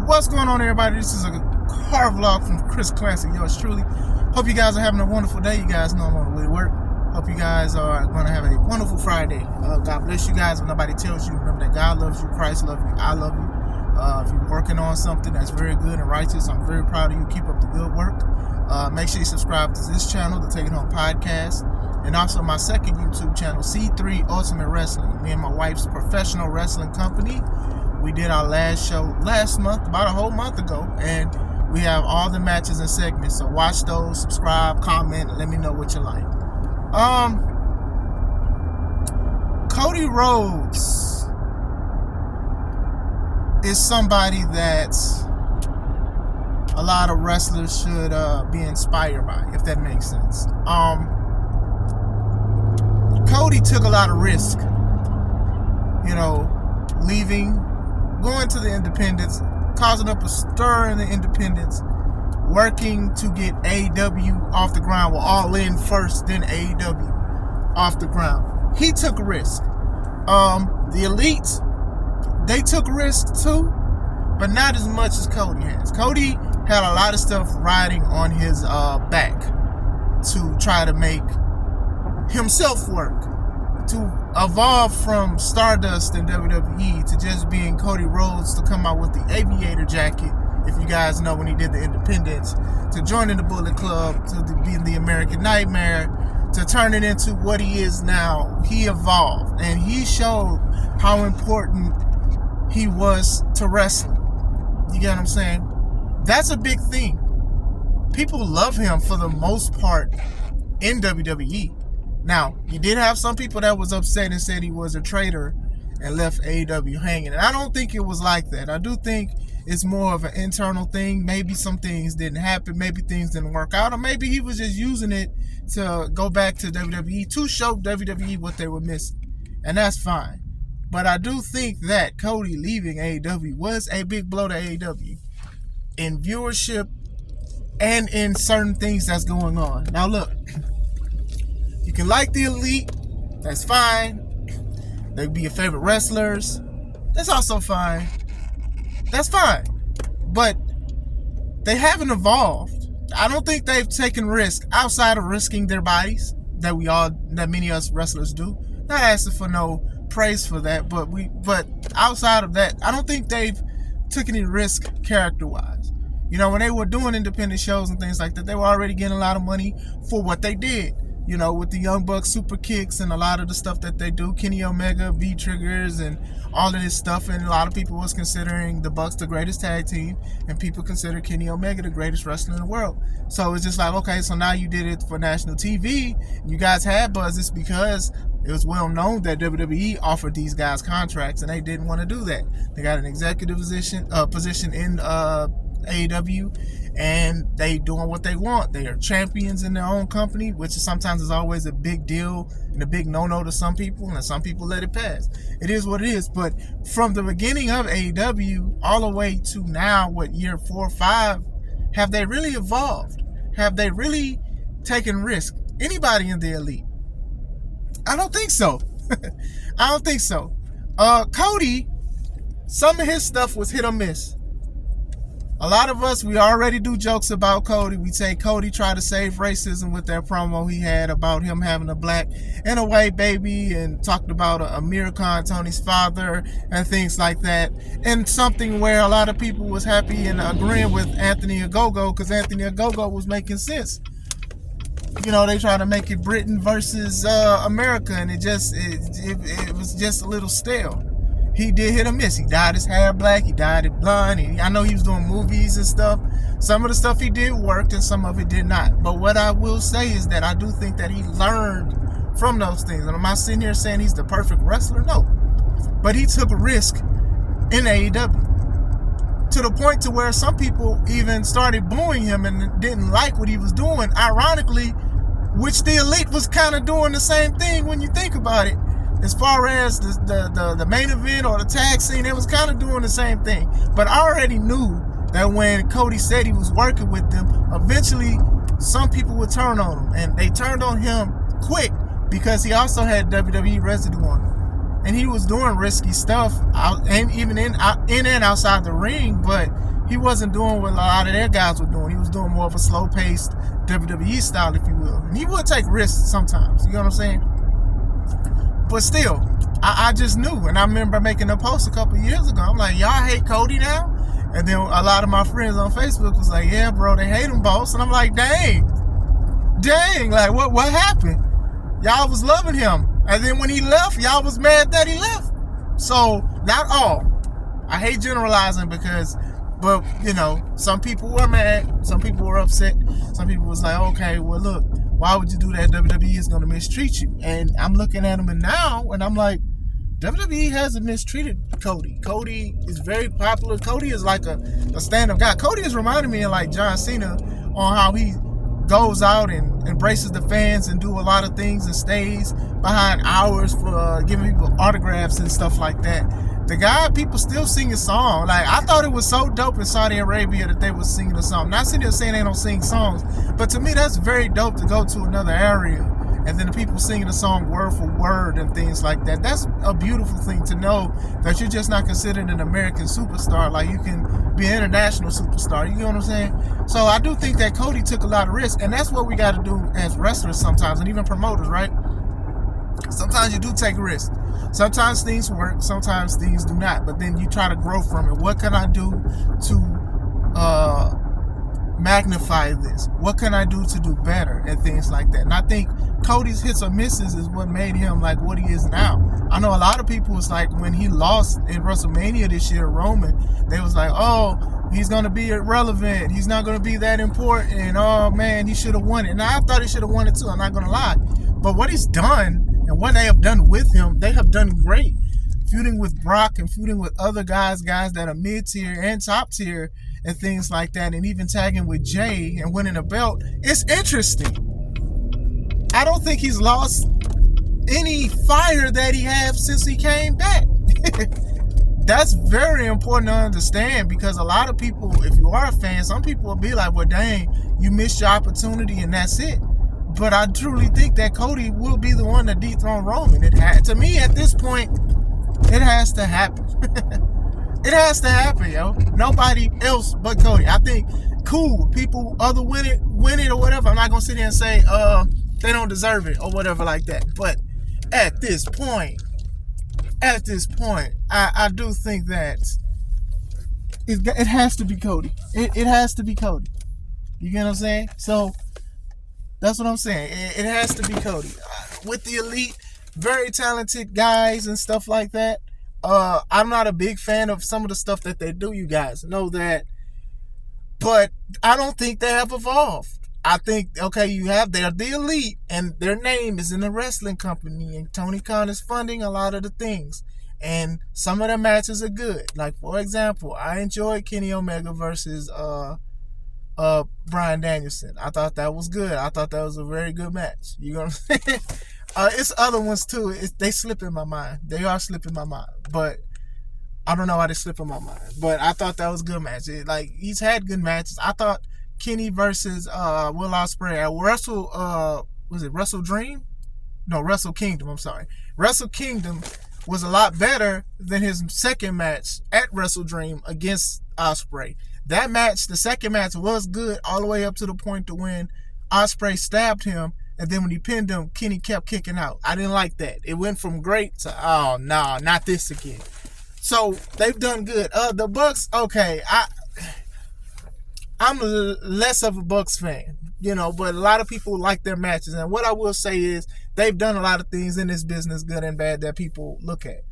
What's going on, everybody? This is a car vlog from Chris Classic, yours truly. Hope you guys are having a wonderful day. You guys know I'm on the way to work. Hope you guys are going to have a wonderful Friday. God bless you guys. When nobody tells you, remember that God loves you, Christ loves you, I love you. If you're working on something that's very good and righteous, I'm very proud of you. Keep up the good work. Make sure you subscribe to this channel, the Take It Home Podcast, and also my second YouTube channel, C3 Ultimate Wrestling. Me and my wife's professional wrestling company. We did our last show last month, about a whole month ago, and we have all the matches and segments. So watch those, subscribe, comment, and let me know what you like. Cody Rhodes is somebody that a lot of wrestlers should be inspired by, if that makes sense. Cody took a lot of risk, leaving, going to the independents, causing up a stir in the independents, working to get AEW off the ground. Well, All In first, then AEW off the ground. He took a risk. The Elites, they took risks too, but not as much as Cody has. Cody had a lot of stuff riding on his back to try to make himself work, to evolve from Stardust in WWE to just being Cody Rhodes, to come out with the aviator jacket, if you guys know, when he did the independents, to joining the Bullet Club, to being the American Nightmare, to turn it into what he is now. He evolved, and he showed how important he was to wrestling. You get what I'm saying? That's a big thing. People love him for the most part in WWE. Now, you did have some people that was upset and said he was a traitor and left AEW hanging. And I don't think it was like that. I do think it's more of an internal thing. Maybe some things didn't happen. Maybe things didn't work out. Or maybe he was just using it to go back to WWE to show WWE what they were missing. And that's fine. But I do think that Cody leaving AEW was a big blow to AEW in viewership and in certain things that's going on. Now look, you can like the Elite, that's fine. They be your favorite wrestlers, that's also fine. That's fine. But they haven't evolved. I don't think they've taken risk outside of risking their bodies that many of us wrestlers do. Not asking for no praise for that, but outside of that, I don't think they've took any risk character-wise. When they were doing independent shows and things like that, they were already getting a lot of money for what they did. With the Young Bucks super kicks and a lot of the stuff that they do, Kenny Omega, V-Triggers, and all of this stuff. And a lot of people was considering the Bucks the greatest tag team, and people consider Kenny Omega the greatest wrestler in the world. So it's just like, okay, so now you did it for national TV. You guys had buzz. It's because it was well known that WWE offered these guys contracts, and they didn't want to do that. They got an executive position in AEW, and they doing what they want. They are champions in their own company, which sometimes is always a big deal and a big no-no to some people, and some people let it pass. It is what it is. But from the beginning of AEW all the way to now, year 4 or 5, have they really evolved? Have they really taken risk? Anybody in the Elite? I don't think so. I don't think so. Cody, some of his stuff was hit or miss. A lot of us, we already do jokes about Cody. We say Cody tried to save racism with that promo he had about him having a black and a white baby, and talked about Amir Khan, Tony's father, and things like that. And something where a lot of people was happy and agreeing with Anthony Ogogo, because Anthony Ogogo was making sense. They try to make it Britain versus America, and it was just a little stale. He did hit or miss. He dyed his hair black. He dyed it blonde. I know he was doing movies and stuff. Some of the stuff he did worked, and some of it did not. But what I will say is that I do think that he learned from those things. And I'm not sitting here saying he's the perfect wrestler. No. But he took a risk in AEW. To the point to where some people even started booing him and didn't like what he was doing. Ironically, which the Elite was kind of doing the same thing when you think about it. As far as the main event or the tag scene, it was kind of doing the same thing. But I already knew that when Cody said he was working with them, eventually some people would turn on him. And they turned on him quick because he also had WWE residue on him. And he was doing risky stuff, and even in and outside the ring, but he wasn't doing what a lot of their guys were doing. He was doing more of a slow-paced WWE style, if you will. And he would take risks sometimes. You know what I'm saying? But still, I just knew. And I remember making a post a couple years ago. I'm like, y'all hate Cody now? And then a lot of my friends on Facebook was like, yeah, bro, they hate him, boss. And I'm like, dang, like, what happened? Y'all was loving him. And then when he left, y'all was mad that he left. So, not all. I hate generalizing but, you know, some people were mad. Some people were upset. Some people was like, okay, well, look, why would you do that? WWE is going to mistreat you. And I'm looking at him now, and I'm like, WWE hasn't mistreated Cody. Cody is very popular. Cody is like a stand-up guy. Cody is reminding me of like John Cena on how he goes out and embraces the fans and do a lot of things and stays behind hours for giving people autographs and stuff like that. The guy, people still sing his song. Like, I thought it was so dope in Saudi Arabia that they was singing a song. Not sitting here saying they don't sing songs, but to me, that's very dope to go to another area and then the people singing the song word for word and things like that. That's a beautiful thing to know, that you're just not considered an American superstar. Like, you can be an international superstar. You know what I'm saying? So I do think that Cody took a lot of risks, and that's what we got to do as wrestlers sometimes, and even promoters, right? Sometimes you do take risks. Sometimes things work, sometimes things do not, but then you try to grow from it. What can I do to magnify this? What can I do to do better, and things like that? And I think Cody's hits or misses is what made him like what he is now. I know a lot of people was like, when he lost in WrestleMania this year to Roman, they was like, oh, he's going to be irrelevant, he's not going to be that important, oh man, he should have won it. And I thought he should have won it too, I'm not going to lie. But what he's done and what they have done with him, they have done great. Feuding with Brock and feuding with other guys that are mid-tier and top-tier and things like that, and even tagging with Jay and winning a belt. It's interesting. I don't think he's lost any fire that he had since he came back. That's very important to understand, because a lot of people, if you are a fan, some people will be like, well, dang, you missed your opportunity and that's it. But I truly think that Cody will be the one to dethrone Roman. To me, at this point, it has to happen. It has to happen, yo. Nobody else but Cody. I think, cool, people other win it or whatever. I'm not going to sit here and say they don't deserve it or whatever like that. But at this point, I do think that it has to be Cody. It has to be Cody. You get what I'm saying? So that's what I'm saying. It has to be Cody. With the Elite, very talented guys and stuff like that. I'm not a big fan of some of the stuff that they do. You guys know that. But I don't think they have evolved. I think, okay, they're the Elite, and their name is in the wrestling company, and Tony Khan is funding a lot of the things. And some of their matches are good. Like, for example, I enjoyed Kenny Omega versus Bryan Danielson. I thought that was good. I thought that was a very good match. You know what I'm saying? It's other ones too. They slip in my mind. They are slipping my mind. But I don't know why they slip in my mind. But I thought that was a good match. He's had good matches. I thought Kenny versus Will Ospreay at Wrestle Dream? No, Wrestle Kingdom. I'm sorry. Wrestle Kingdom was a lot better than his second match at Wrestle Dream against Ospreay. That match, the second match, was good all the way up to the point to when Ospreay stabbed him, and then when he pinned him, Kenny kept kicking out. I didn't like that. It went from great to, oh, no, not this again. So, they've done good. The Bucks, okay, I'm less of a Bucks fan, but a lot of people like their matches. And what I will say is, they've done a lot of things in this business, good and bad, that people look at.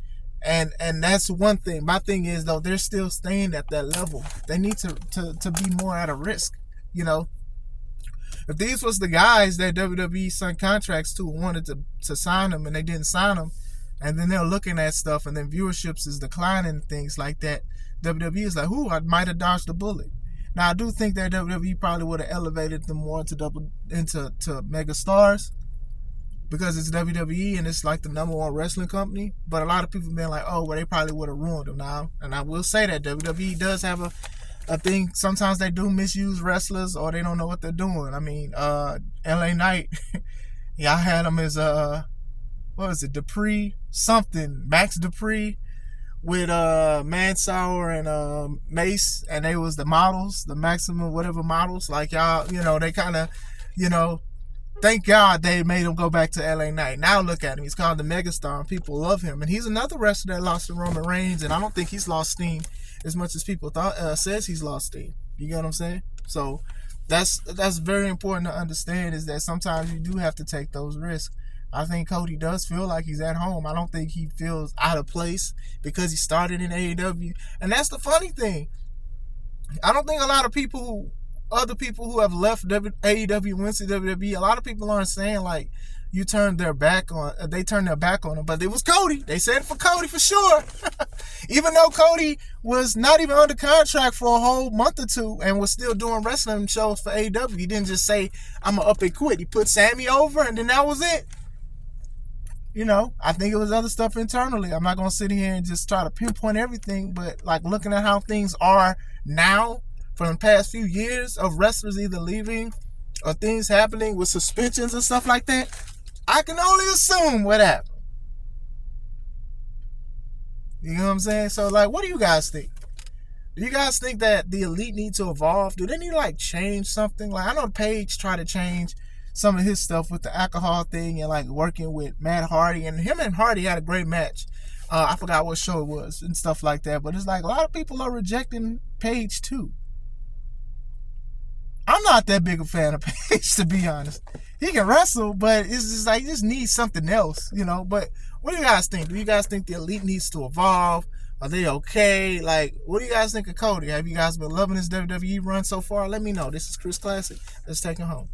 And that's one thing. My thing is, though, they're still staying at that level. They need to be more at a risk, If these was the guys that WWE signed contracts to and wanted to sign them, and they didn't sign them, and then they're looking at stuff, and then viewerships is declining, things like that, WWE is like, I might have dodged a bullet. Now, I do think that WWE probably would have elevated them more into mega stars, because it's WWE and it's like the number one wrestling company. But a lot of people been like, they probably would have ruined them now. And I will say that WWE does have a thing. Sometimes they do misuse wrestlers, or they don't know what they're doing. I mean, LA Knight, I had him as Dupree something, Max Dupree, with Mansour and Mace, and they was the models, the maximum whatever models. Like y'all, they kind of, you know, thank God they made him go back to LA Knight. Now look at him. He's called the Megastar, and people love him. And he's another wrestler that lost to Roman Reigns, and I don't think he's lost steam as much as people thought says he's lost steam. You get what I'm saying? So that's very important to understand, is that sometimes you do have to take those risks. I think Cody does feel like he's at home. I don't think he feels out of place because he started in AEW. And that's the funny thing. I don't think a lot of other people who have left AEW, went to WWE, a lot of people aren't saying like they turned their back on him, but it was Cody. They said it for Cody for sure. Even though Cody was not even under contract for a whole month or two and was still doing wrestling shows for AEW, he didn't just say, I'm going to up and quit. He put Sammy over, and then that was it. I think it was other stuff internally. I'm not going to sit here and just try to pinpoint everything, but like looking at how things are now from the past few years of wrestlers either leaving or things happening with suspensions and stuff like that, I can only assume what happened. You know what I'm saying? So, like, what do you guys think? Do you guys think that the Elite need to evolve? Do they need to, like, change something? Like, I know Paige tried to change some of his stuff with the alcohol thing and, like, working with Matt Hardy. And him and Hardy had a great match. I forgot what show it was and stuff like that. But it's like a lot of people are rejecting Paige, too. I'm not that big a fan of Paige, to be honest. He can wrestle, but it's just like, he just needs something else, But what do you guys think? Do you guys think the Elite needs to evolve? Are they okay? Like, what do you guys think of Cody? Have you guys been loving his WWE run so far? Let me know. This is Chris Classic. Let's take him home.